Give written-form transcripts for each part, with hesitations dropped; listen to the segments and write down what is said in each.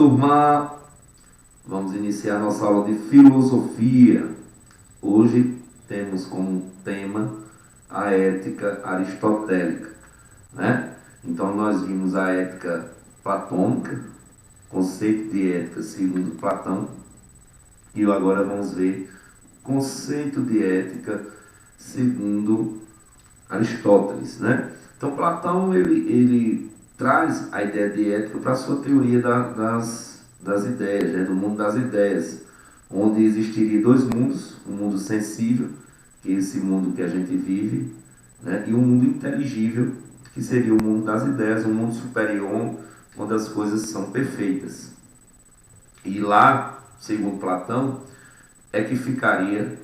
turma! Vamos iniciar nossa aula de filosofia. Hoje temos como tema a ética aristotélica, né? Então nós vimos a ética platônica, conceito de ética segundo Platão, e agora vamos ver conceito de ética segundo Aristóteles, né? Então Platão ele traz a ideia de ética para a sua teoria das ideias, né? Do mundo das ideias, onde existiria dois mundos, um mundo sensível, que é esse mundo que a gente vive, né? E um mundo inteligível, que seria o mundo das ideias, um mundo superior, onde as coisas são perfeitas. E lá, segundo Platão, é que ficaria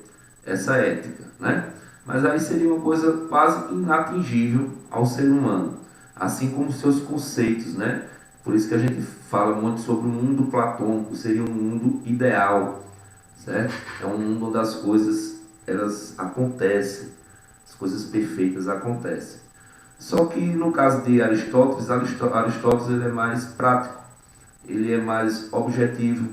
essa ética, né? Mas aí seria uma coisa quase inatingível ao ser humano, assim como seus conceitos, né? Por isso que a gente fala muito sobre o mundo platônico, seria um mundo ideal, certo? É um mundo onde as coisas elas acontecem, as coisas perfeitas acontecem. Só que no caso de Aristóteles, Aristóteles ele é mais prático, ele é mais objetivo,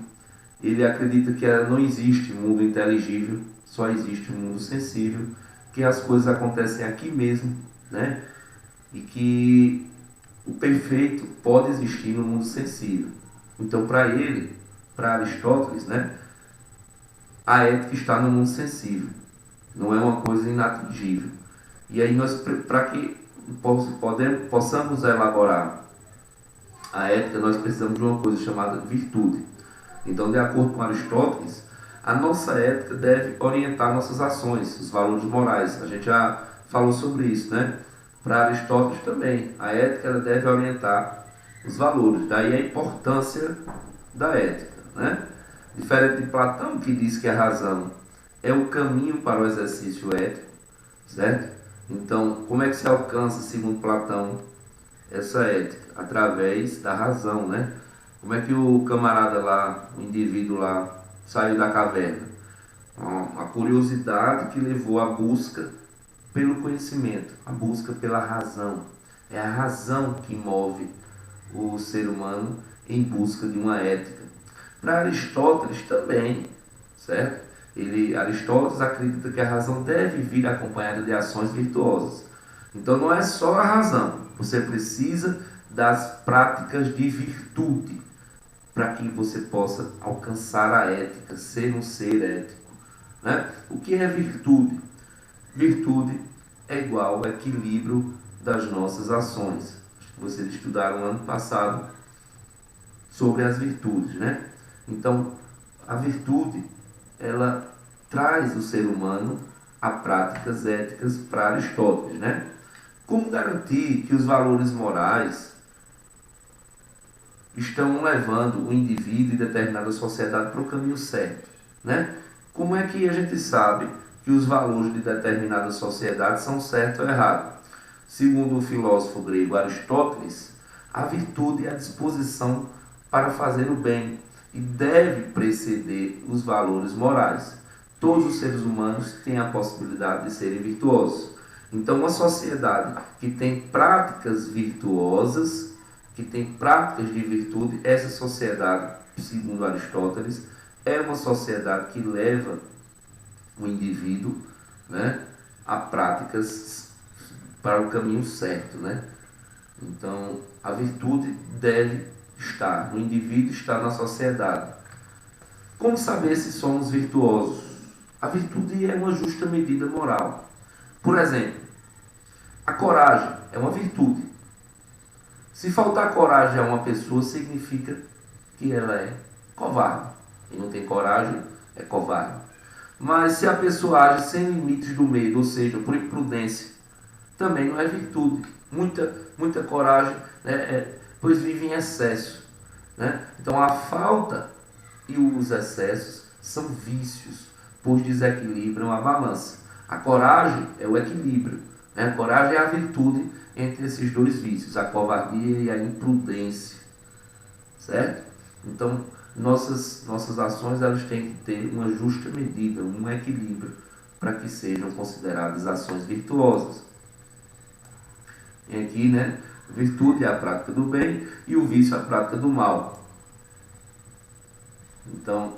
ele acredita que não existe mundo inteligível, só existe um mundo sensível, que as coisas acontecem aqui mesmo, né? E que o perfeito pode existir no mundo sensível. Então, para ele, para Aristóteles, né, a ética está no mundo sensível, não é uma coisa inatingível. E aí nós, para que possamos elaborar a ética, nós precisamos de uma coisa chamada virtude. Então, de acordo com Aristóteles, a nossa ética deve orientar nossas ações, os valores morais. A gente já falou sobre isso, né? Para Aristóteles também, a ética ela deve orientar os valores. Daí a importância da ética, né? Diferente de Platão, que diz que a razão é o caminho para o exercício ético, certo? Então, como é que se alcança, segundo Platão, essa ética? Através da razão, né? Como é que o camarada lá, o indivíduo lá, saiu da caverna? A curiosidade que levou à busca pelo conhecimento, a busca pela razão. É a razão que move o ser humano em busca de uma ética. Para Aristóteles também, certo? Aristóteles acredita que a razão deve vir acompanhada de ações virtuosas. Então não é só a razão, você precisa das práticas de virtude para que você possa alcançar a ética, ser um ser ético, né? O que é virtude? Virtude é igual ao equilíbrio das nossas ações. Vocês estudaram ano passado sobre as virtudes, né? Então, a virtude, ela traz o ser humano a práticas éticas para Aristóteles, né? Como garantir que os valores morais estão levando o indivíduo e determinada sociedade para o caminho certo, né? Como é que a gente sabe que os valores de determinada sociedade são certos ou errados? Segundo o filósofo grego Aristóteles, a virtude é a disposição para fazer o bem e deve preceder os valores morais. Todos os seres humanos têm a possibilidade de serem virtuosos. Então, uma sociedade que tem práticas virtuosas, que tem práticas de virtude, essa sociedade, segundo Aristóteles, é uma sociedade que leva o indivíduo, né, a práticas para o caminho certo, né? Então, a virtude deve estar no indivíduo, estar na sociedade. Como saber se somos virtuosos? A virtude é uma justa medida moral. Por exemplo, a coragem é uma virtude. Se faltar coragem a uma pessoa, significa que ela é covarde. Quem não tem coragem é covarde. Mas se a pessoa age sem limites do medo, ou seja, por imprudência, também não é virtude. Muita coragem, né, pois vive em excesso, né? Então a falta e os excessos são vícios, pois desequilibram a balança. A coragem é o equilíbrio, né? A coragem é a virtude entre esses dois vícios, a covardia e a imprudência, certo? Então nossas ações elas têm que ter uma justa medida, um equilíbrio, para que sejam consideradas ações virtuosas. E aqui, né, virtude é a prática do bem e o vício é a prática do mal. Então,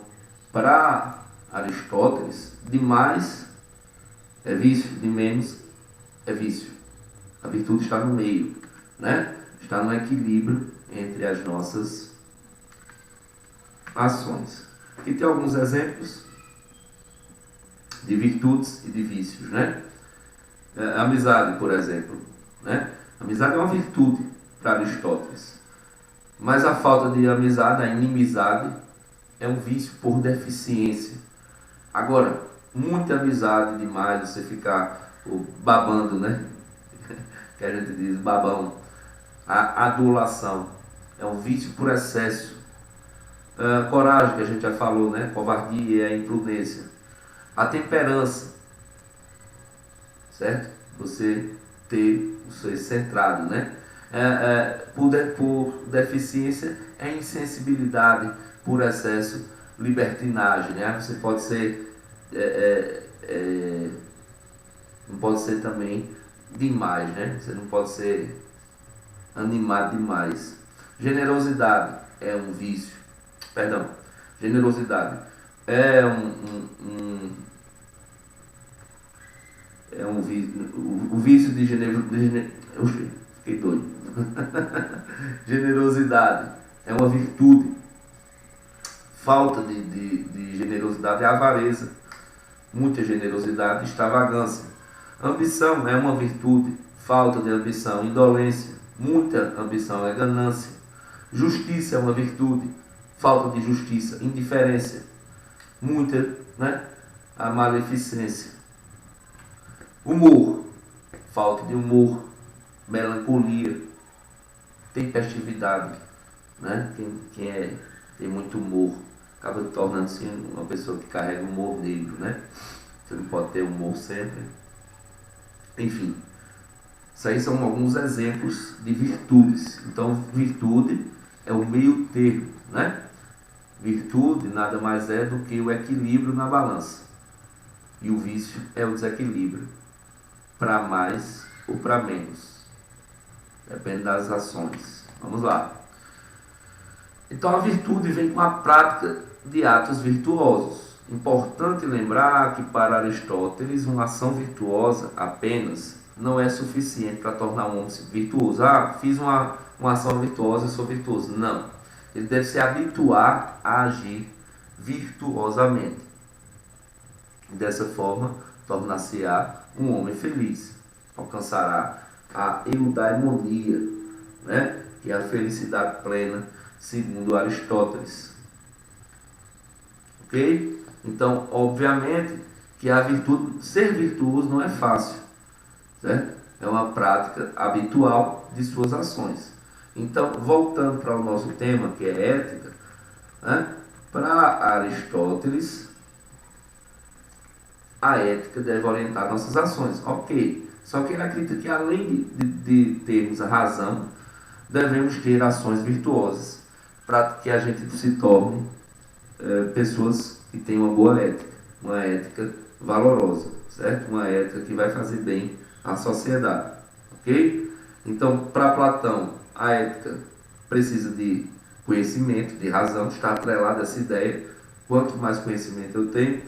para Aristóteles, de mais é vício, de menos é vício. A virtude está no meio, né? Está no equilíbrio entre as nossas ações. Aqui tem alguns exemplos de virtudes e de vícios, né? Amizade, por exemplo, né? Amizade é uma virtude para Aristóteles, mas a falta de amizade, a inimizade, é um vício por deficiência. Agora, muita amizade demais, você ficar babando, né? Que a gente diz babão. A adulação é um vício por excesso. Coragem, que a gente já falou, né? Covardia, a imprudência. A temperança, certo? Você ter o ser centrado, né? Por deficiência, é insensibilidade, por excesso, libertinagem, né? Você pode ser, não pode ser também demais, né? Você não pode ser animado demais. Generosidade é um vício, perdão, generosidade é o vício de generosidade. Fiquei doido. Generosidade é uma virtude. Falta de generosidade é avareza. Muita generosidade, extravagância. Ambição é uma virtude. Falta de ambição, indolência. Muita ambição é ganância. Justiça é uma virtude. Falta de justiça, indiferença. Muita, né? A maleficência. Humor, falta de humor, melancolia, tempestividade, né? Quem tem muito humor acaba tornando-se uma pessoa que carrega humor negro, né? Você não pode ter humor sempre. Enfim, isso aí são alguns exemplos de virtudes. Então, virtude é o meio termo, né? Virtude nada mais é do que o equilíbrio na balança. E o vício é o desequilíbrio, para mais ou para menos. Depende das ações. Vamos lá. Então a virtude vem com a prática de atos virtuosos. Importante lembrar que para Aristóteles uma ação virtuosa apenas não é suficiente para tornar um homem virtuoso. Fiz uma ação virtuosa e sou virtuoso. Não. Ele deve se habituar a agir virtuosamente. Dessa forma, tornar-se-á um homem feliz. Alcançará a eudaimonia, né? Que é a felicidade plena, segundo Aristóteles. Ok? Então, obviamente, que a virtude, ser virtuoso não é fácil, certo? É uma prática habitual de suas ações. Então, voltando para o nosso tema, que é ética, né? Para Aristóteles, a ética deve orientar nossas ações. Ok. Só que ele acredita que além de termos a razão, devemos ter ações virtuosas para que a gente se torne pessoas que têm uma boa ética, uma ética valorosa, certo? Uma ética que vai fazer bem à sociedade. Ok? Então, para Platão, a ética precisa de conhecimento, de razão, está atrelada a essa ideia. Quanto mais conhecimento eu tenho,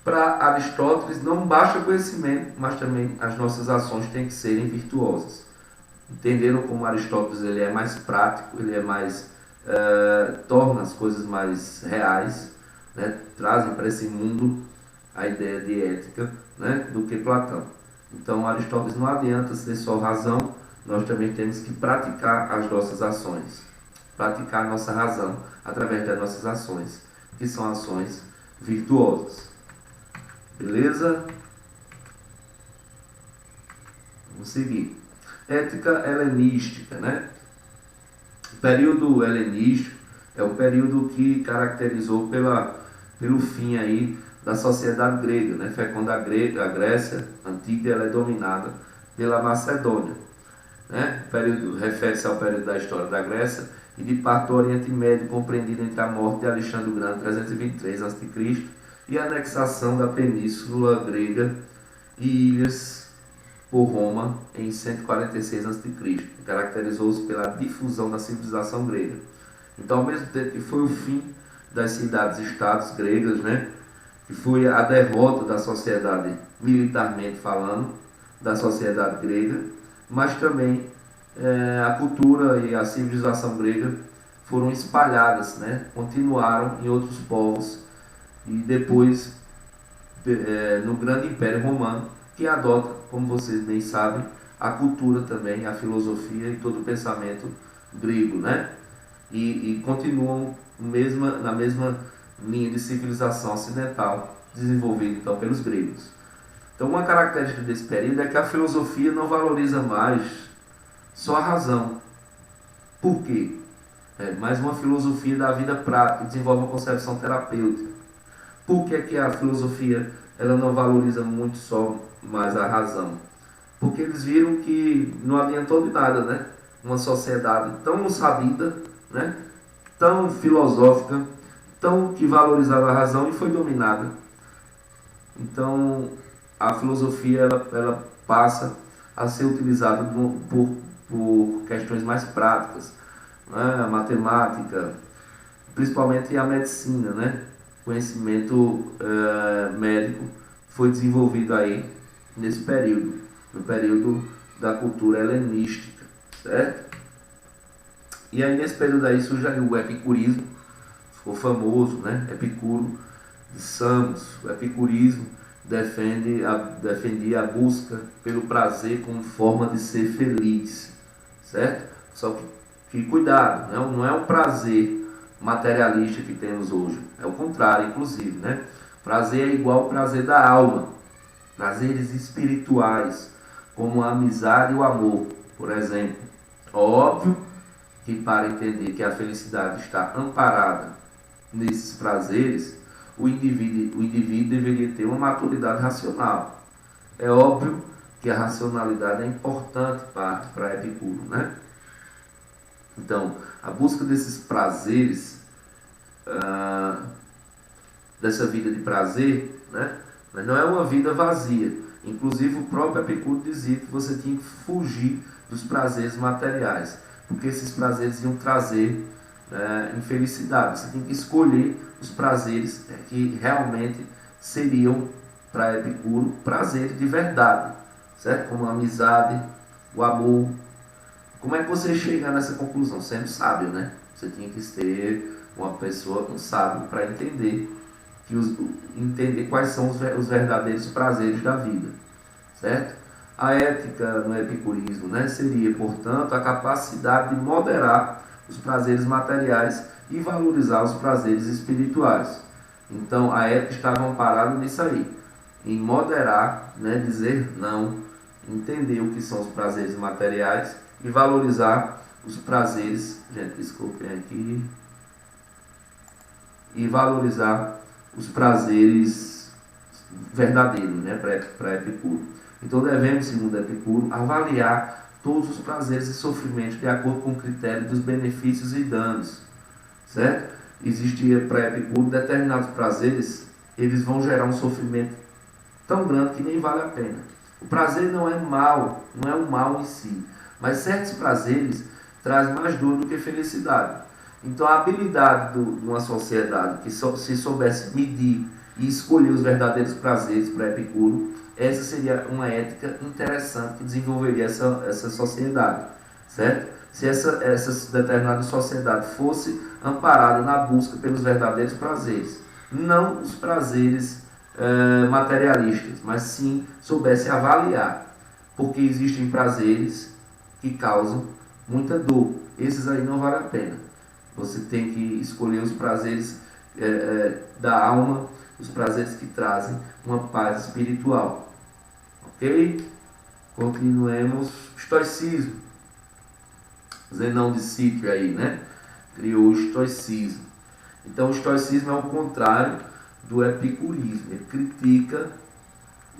para Aristóteles não basta conhecimento, mas também as nossas ações têm que serem virtuosas. Entenderam como Aristóteles ele é mais prático, ele é mais torna as coisas mais reais, né? Trazem para esse mundo a ideia de ética, né? Do que Platão. Então Aristóteles não adianta ser só razão, nós também temos que praticar as nossas ações, praticar a nossa razão através das nossas ações, que são ações virtuosas. Beleza? Vamos seguir. Ética helenística, né? O período helenístico é um período que caracterizou pelo fim aí da sociedade grega, né? Foi quando a Grécia antiga ela é dominada pela Macedônia, né? O período refere-se ao período da história da Grécia e de parte do Oriente Médio, compreendido entre a morte de Alexandre o Grande, 323 a.C., e a anexação da península grega e ilhas por Roma em 146 a.C. Caracterizou-se pela difusão da civilização grega. Então, ao mesmo tempo que foi o fim das cidades-estados gregas, né? Que foi a derrota da sociedade, militarmente falando, da sociedade grega, mas também a cultura e a civilização grega foram espalhadas, né? Continuaram em outros povos e depois no grande Império Romano, que adota, como vocês bem sabem, a cultura também, a filosofia e todo o pensamento grego, né? E continuam na mesma linha de civilização ocidental, desenvolvida então pelos gregos. Então, uma característica desse período é que a filosofia não valoriza mais só a razão. Por quê? Mais uma filosofia da vida prática, que desenvolve uma concepção terapêutica. Por que a filosofia ela não valoriza muito só mais a razão? Porque eles viram que não adiantou de nada, né? Uma sociedade tão sabida, né? Tão filosófica, tão que valorizava a razão e foi dominada. Então, a filosofia ela passa a ser utilizada por questões mais práticas, né? A matemática, principalmente a medicina, né? Conhecimento médico foi desenvolvido aí nesse período, no período da cultura helenística, certo? E aí nesse período aí surge aí o epicurismo, ficou famoso, né? Epicuro de Samos. O epicurismo defendia a busca pelo prazer como forma de ser feliz, certo? Só que cuidado, não é um prazer materialista que temos hoje, é o contrário, inclusive, né? Prazer é igual ao prazer da alma, prazeres espirituais, como a amizade e o amor, por exemplo. Óbvio que para entender que a felicidade está amparada nesses prazeres, o indivíduo deveria ter uma maturidade racional. É óbvio que a racionalidade é importante para Epicuro, né? Então, a busca desses prazeres, dessa vida de prazer, né? Mas não é uma vida vazia. Inclusive, o próprio Epicuro dizia que você tinha que fugir dos prazeres materiais, porque esses prazeres iam trazer infelicidade. Você tem que escolher os prazeres que realmente seriam para Epicuro prazeres de verdade, certo? Como a amizade, o amor. Como é que você chega nessa conclusão? Sendo sábio, né? Você tinha que ser uma pessoa, um sábio, para entender quais são os verdadeiros prazeres da vida, certo? A ética no epicurismo, né, seria, portanto, a capacidade de moderar os prazeres materiais e valorizar os prazeres espirituais. Então, a ética estava amparada nisso aí, em moderar, né, dizer não, entender o que são os prazeres materiais e valorizar os prazeres, gente, desculpem aqui, e valorizar os prazeres verdadeiros, né, para Epicuro. Então devemos, segundo Epicuro, avaliar todos os prazeres e sofrimentos de acordo com o critério dos benefícios e danos, certo? Existia para Epicuro determinados prazeres, eles vão gerar um sofrimento tão grande que nem vale a pena. O prazer não é mal, não é um mal em si, mas certos prazeres trazem mais dor do que felicidade. Então a habilidade de uma sociedade que se soubesse medir e escolher os verdadeiros prazeres para Epicuro, essa seria uma ética interessante que desenvolveria essa sociedade, certo? Se essa determinada sociedade fosse amparada na busca pelos verdadeiros prazeres, não os prazeres materialistas, mas sim soubesse avaliar, porque existem prazeres que causam muita dor, esses aí não vale a pena. Você tem que escolher os prazeres da alma, os prazeres que trazem uma paz espiritual. Ok? Continuemos. Estoicismo. Zenão de Cítrio aí, né? Criou o estoicismo. Então, o estoicismo é o contrário do epicurismo. Ele critica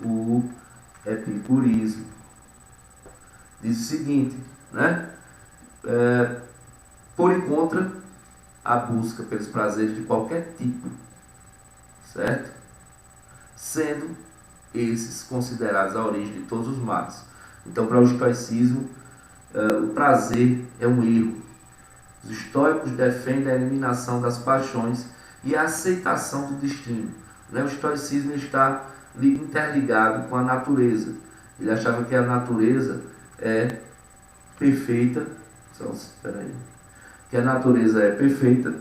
o epicurismo. Diz o seguinte, né? Por e contra a busca pelos prazeres de qualquer tipo, certo? Sendo esses considerados a origem de todos os males. Então, para o estoicismo, o prazer é um erro. Os estoicos defendem a eliminação das paixões e a aceitação do destino. Né? O estoicismo está interligado com a natureza. Ele achava que a natureza é perfeita, que a natureza é perfeita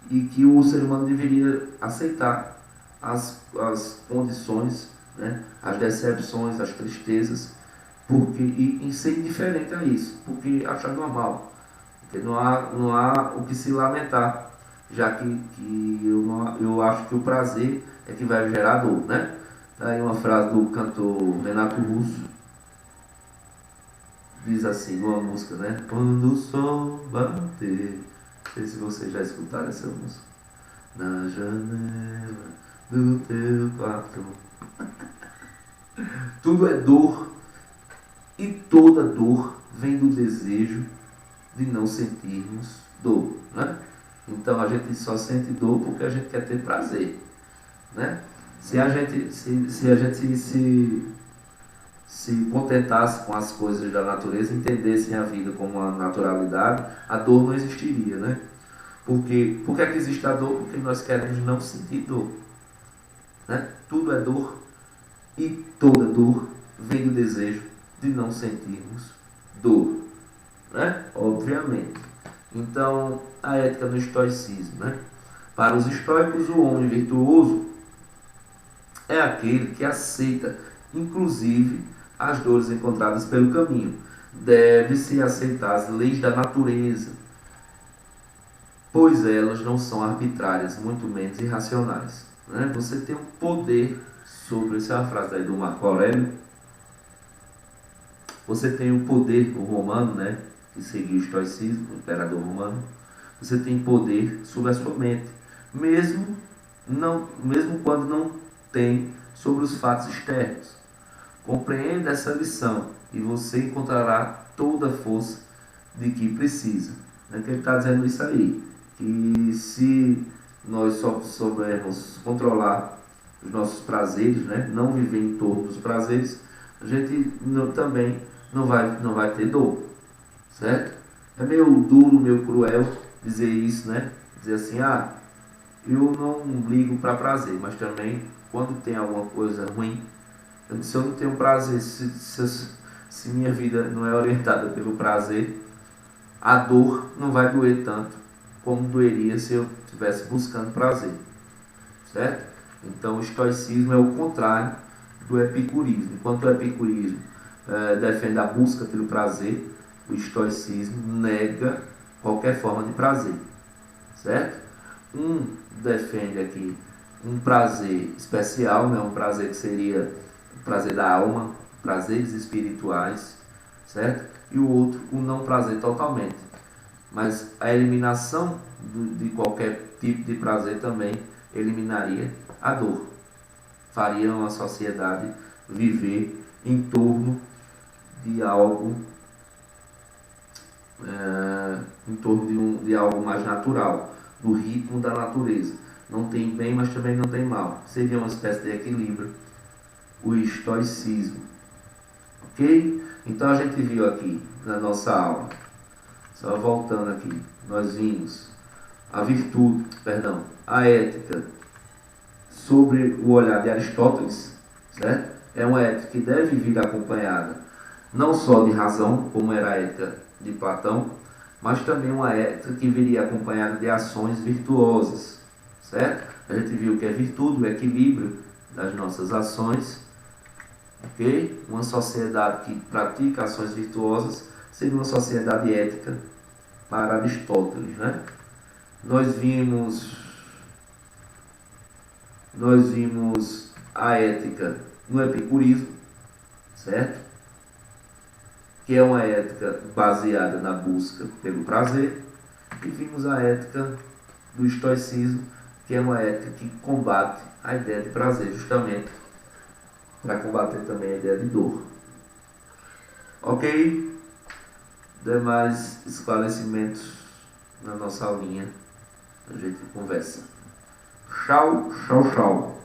e que o ser humano deveria aceitar as condições, né? As decepções, as tristezas, porque, e ser indiferente a isso, porque acha normal, porque não há o que se lamentar, já que eu acho que o prazer é que vai gerar dor, né? Aí uma frase do cantor Renato Russo, diz assim, numa música, né? Quando o sol bater, não sei se vocês já escutaram essa música, na janela do teu quarto. Tudo é dor, e toda dor vem do desejo de não sentirmos dor, né? Então a gente só sente dor porque a gente quer ter prazer, né? Se a gente se contentasse com as coisas da natureza, entendesse a vida como uma naturalidade, a dor não existiria, né? Por que é que existe a dor? Porque nós queremos não sentir dor, né? Tudo é dor e toda dor vem do desejo de não sentirmos dor, né? Obviamente. Então, a ética do estoicismo, né? Para os estoicos, o homem virtuoso é aquele que aceita, inclusive, as dores encontradas pelo caminho. Deve-se aceitar as leis da natureza, pois elas não são arbitrárias, muito menos irracionais. Né? Você tem um poder sobre, essa é uma frase aí do Marco Aurélio, você tem um poder, o romano, né, que seguiu o estoicismo, o imperador romano, você tem poder sobre a sua mente, mesmo quando não tem sobre os fatos externos. Compreenda essa lição e você encontrará toda a força de que precisa. Né? Que ele está dizendo isso aí, que se nós só soubermos controlar os nossos prazeres, né? Não viver em torno dos prazeres, a gente também não vai ter dor, certo? É meio duro, meio cruel dizer isso, né? Dizer assim, eu não ligo para prazer, mas também quando tem alguma coisa ruim, se eu não tenho prazer, se minha vida não é orientada pelo prazer, a dor não vai doer tanto como doeria se eu estivesse buscando prazer, certo? Então o estoicismo é o contrário do epicurismo. Enquanto o epicurismo defende a busca pelo prazer, o estoicismo nega qualquer forma de prazer, certo? Um defende aqui um prazer especial, né? Um prazer que seria o prazer da alma, prazeres espirituais, certo? E o outro, o não prazer totalmente. Mas a eliminação de qualquer tipo de prazer também eliminaria a dor. Faria uma sociedade viver em torno de algo, de algo mais natural, do ritmo da natureza. Não tem bem, mas também não tem mal. Seria uma espécie de equilíbrio, o estoicismo. Ok? Então a gente viu aqui na nossa aula, só voltando aqui, nós vimos a ética sobre o olhar de Aristóteles, certo? É uma ética que deve vir acompanhada não só de razão, como era a ética de Platão, mas também uma ética que viria acompanhada de ações virtuosas, certo? A gente viu que é virtude, o equilíbrio das nossas ações, ok? Uma sociedade que pratica ações virtuosas seria uma sociedade ética para Aristóteles, né? Nós vimos a ética no epicurismo, certo? Que é uma ética baseada na busca pelo prazer, e vimos a ética do estoicismo, que é uma ética que combate a ideia de prazer, justamente para combater também a ideia de dor. Ok? Demais esclarecimentos na nossa aulinha, a gente conversa. Tchau, tchau, tchau.